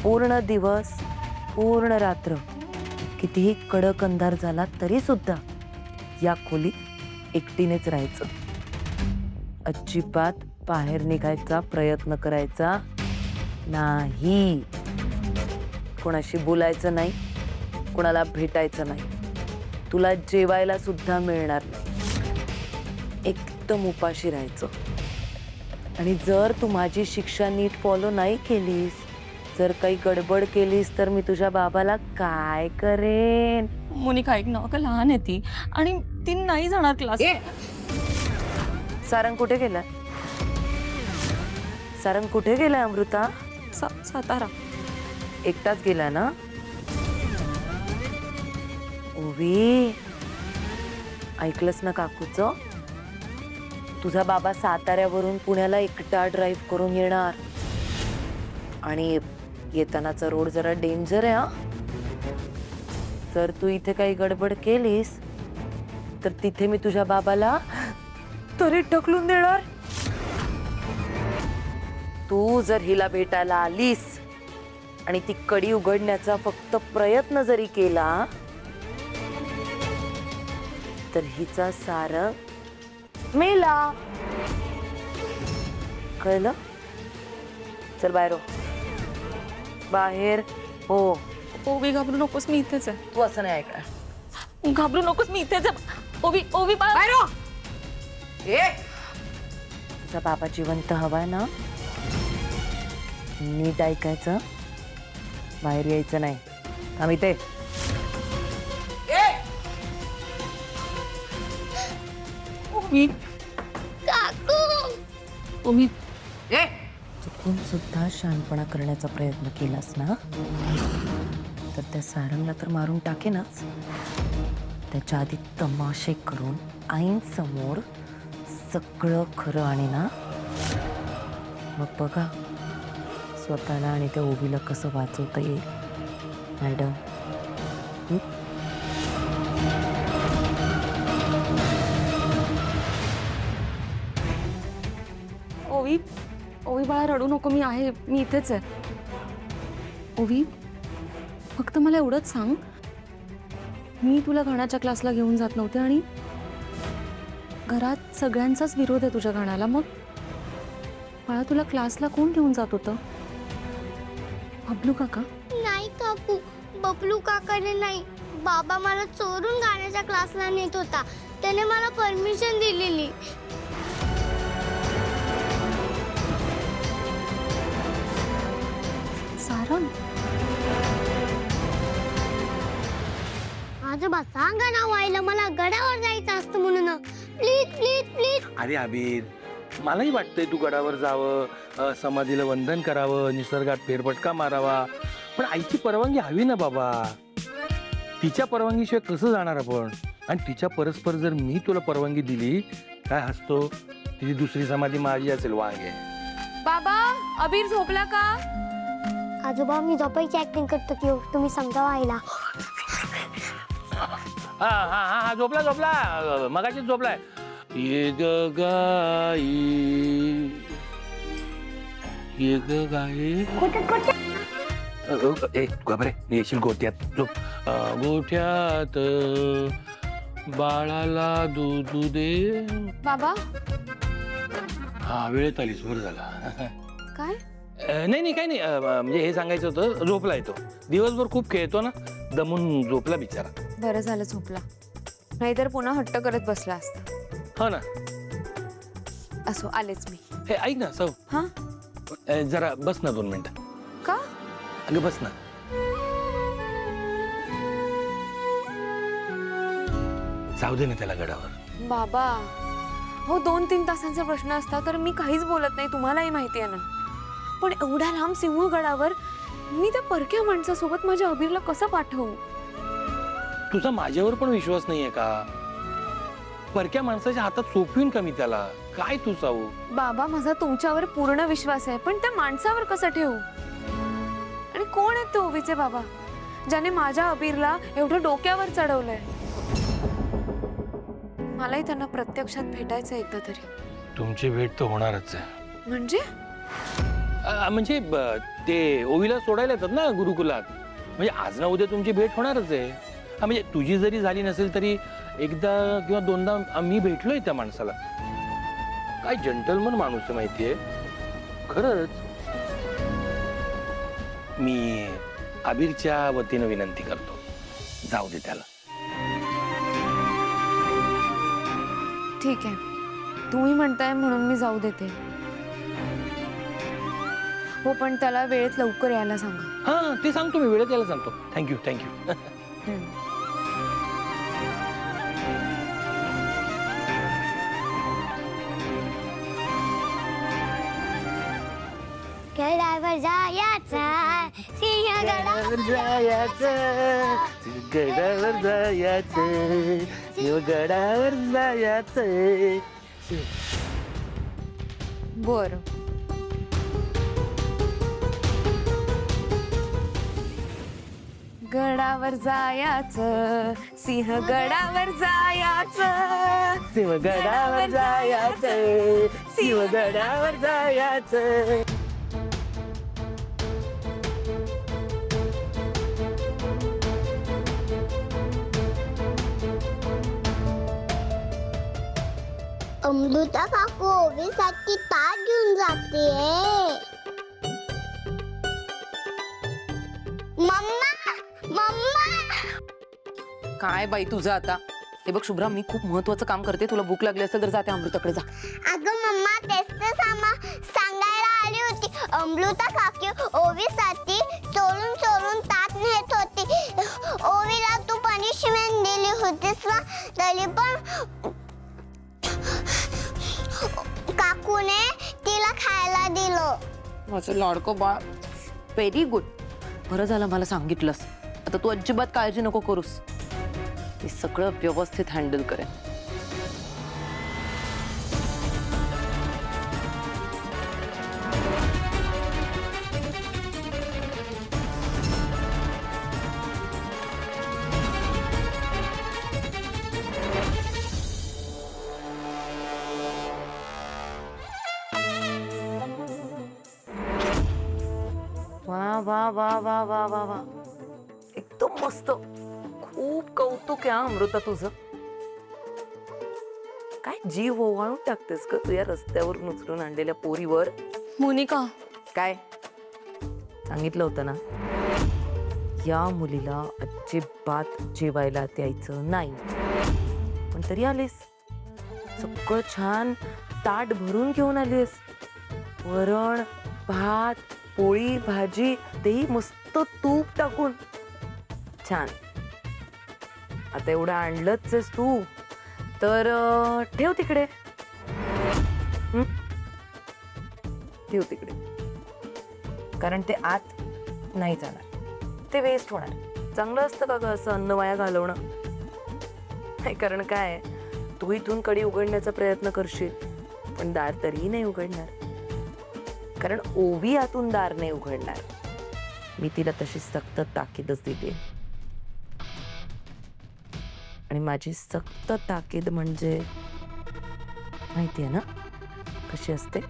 पूर्ण दिवस पूर्ण रात्र कितीही कडक अंधार झाला तरी सुद्धा या खोलीत एकटीनेच राहायचं. अजिबात बाहेर निघायचा प्रयत्न करायचा नाही. कोणाशी बोलायचं नाही, कोणाला भेटायचं नाही. तुला जेवायला सुद्धा मिळणार नाही. एकदम उपाशी राहायचं. आणि जर तू माझी शिक्षा नीट फॉलो नाही केलीस, जर काही गडबड केलीस तर मी तुझ्या बाबाला काय करेन. मोनिका ऐक ना, अगं लहान आहे ती आणि ती नाही जाणार क्लास. सारंग कुठे गेलाय? सारंग कुठे गेलाय अमृता? सातारा. एकटाच गेला ना? ओवी, ऐकलंस ना काकूचं? तुझा बाबा साताऱ्यावरून पुण्याला एकटा ड्राईव्ह करून येणार. आणि येतानाचा रोड जरा डेंजर आहे. हा, जर तू इथे काही गडबड केलीस तर तिथे मी तुझ्या बाबाला तरी ढकलून देणार. तू जर हिला भेटायला आलीस आणि ती कडी उघडण्याचा फक्त प्रयत्न जरी केला तर हिचा सारंग मेला. कळलं? चल बाहेर हो. बाहेर हो. ओवी घाबरू नकोस, मी इथेच आहे. तू असं नाही ऐकणार. घाबरू नकोस, मी इथेच आहे. ओवी ओवी बाहेर हो. तुझा बाबा जिवंत हवाय ना? नीट ऐकायचं, बाहेर यायचं नाही. आम्ही ते ओवी ओवी चुकून सुद्धा शहाणपणा करण्याचा प्रयत्न केलास ना तर त्या सारंगला तर मारून टाकेनच. त्याच्या आधी तमाशे करून आईन समोर सगळं खरं आणि ना मग बघा स्वतःला आणि त्या ओवीला कसं वाचवता येईल. मॅडम, ओवी ओवी बाळा रडू नको, मी आहे, मी इथेच आहे. ओवी फक्त मला एवढंच सांग, मी तुला गाण्याच्या क्लासला घेऊन जात नव्हते आणि घरात सगळ्यांचाच विरोध आहे तुझ्या गाण्याला. मग बाळा तुला क्लासला कोण घेऊन जात होतं? बबलू काका? नाही काकू, बबलू काकाने नाही, बाबा मला चोरून गाण्याच्या क्लासला नेत होता. त्याने मला परमिशन दिलेली. सारंग? आजोबा सांगा ना व्हायला, मला गडावर जायचं असतं म्हणून. Please please please. अरे आबीर, मलाही वाटतंय तू गडावर जावं, समाधीला वंदन करावं, निसर्गात फेरफटका मारावा, पण आईची परवानगी हवी ना बाबा. तिच्या परवानगीशिवाय कसं जाणार आपण? आणि तिच्या परस्पर जर मी तुला परवानगी दिली, काय हसतो? तिची दुसरी समाधी माझी असेल वांगे. बाबा, अबीर झोपला का? आजोबा मी झोपायची ऍक्टिंग करतो की हो, तुम्ही समजा व्हायला. हा हा हा, झोपला झोपला, मगाशीच झोपलाय. ये ग गाई, ये ग गाई. ए घाबरे, येशील गोठ्यात. झोप. गोठ्यात बाळाला दूध दे. बाबा हा, वेळेत आलीस, बरं झाला. काय? नाही नाही, काही नाही. म्हणजे हे सांगायचं होतं, झोपला येतो. दिवसभर खूप खेळतो ना, दमून झोपला बिचारा. बरं झालं झोपला, नाहीतर पुन्हा हट्ट करत बसला असता. हो ना. असो, आलेच मी. हे ऐक ना सौ, हा? जरा बस ना 2 मिनिटं. का? अगं बस ना. जाऊ दे ना त्याला गडावर. बाबा हो, 2-3 तासांचा प्रश्न असता तर मी काहीच बोलत नाही, तुम्हालाही माहिती आहे ना. पण एवढ्या लांब सिंहगडावर मी त्या परक्या माणसासोबत माझ्या अबीरला कसं पाठवू? तुझा माझ्यावर पण विश्वास नाहीये का? परक्या माणसाच्या हातात सोपवीन का मी त्याला? काय तू साऊ? बाबा माझा तुमच्यावर पूर्ण विश्वास आहे, पण त्या माणसावर कसं ठेवू? आणि कोण आहेत ते ओवीचे बाबा, ज्याने माझ्या अबीरला एवढं डोक्यावर चढवलंय? मलाही त्यांना प्रत्यक्षात भेटायचं एकदा तरी. तुमची भेट तर होणारच आहे. म्हणजे म्हणजे ते ओवीला सोडायला येतात ना गुरुकुलात. म्हणजे आज ना उद्या तुमची भेट होणारच आहे. म्हणजे तुझी जरी झाली नसेल तरी एकदा किंवा दोनदा मी भेटलोय त्या माणसाला. काय जंटलमन माणूस आहे माहितीये खरंच. मी अबीरच्या वतीनं विनंती करतो, जाऊ दे त्याला. ठीक आहे, तुम्ही म्हणताय म्हणून मी जाऊ देते. हो, पण त्याला वेळेत लवकर यायला सांगा. हा ते सांगतो मी, वेळेत यायला सांगतो. थँक्यू. गडावर जायचा सिंहगडावर गडावर जायचं. बरं. गडावर जायाचं, सिंहगडावर जायाचं, शिवगडावर जायचं, शिवगडावर जायचं. अमृता काकू ओवीसाठी ताट घेऊन जातेय. Mama mama. काय बाई तुझं आता? हे बघ शुभ्रा, मी खूप महत्वाचं काम करते. तुला भूक लागली असेल तर जाते अमृताकडे जा. अगं मम्मा, तेच तर सांगायला आली होती. अमृता काकू ओवीसाठी चोरून चोरून ताट नेत होती. ओवीला तू पनिशमेंट दिली होतीस ना, तरी पण काकूने तिला खायला दिलं. माझं लाडकं बाळ, व्हेरी गुड. बरं झालं मला सांगितलंस. आता तू अजिबात काळजी नको करूस. मी सगळं व्यवस्थित हँडल करेन. वा वा वा वा वा वा वा, एकदम मस्त. खूप कौतुक आहे अमृता तुझं. काय जीव ओवाळून टाकतेस का तू या रस्त्यावरून उचलून आणलेल्या पोरीवर. मोनिका, काय सांगितलं होतं ना, या मुलीला अजिबात जेवायला द्यायचं नाही. पण तरी आलीस, सगळं छान ताट भरून घेऊन आलीस. वरण भात पोळी भाजी, तेही मस्त तूप टाकून. छान. आता एवढं आणलंच आहेस तू तर ठेव तिकडे. ठेव तिकडे, कारण ते आत नाही जाणार, ते वेस्ट होणार. चांगलं असतं का ग असं अन्न वाया घालवणं? नाही, कारण काय, तू इथून कडी उघडण्याचा प्रयत्न करशील पण दार तरीही नाही उघडणार. कारण ओवी आतून दार नाही उघडणार. मी तिला तशी सक्त ताकीदच दिली. आणि माझी सक्त ताकीद म्हणजे माहितीये ना कशी असते?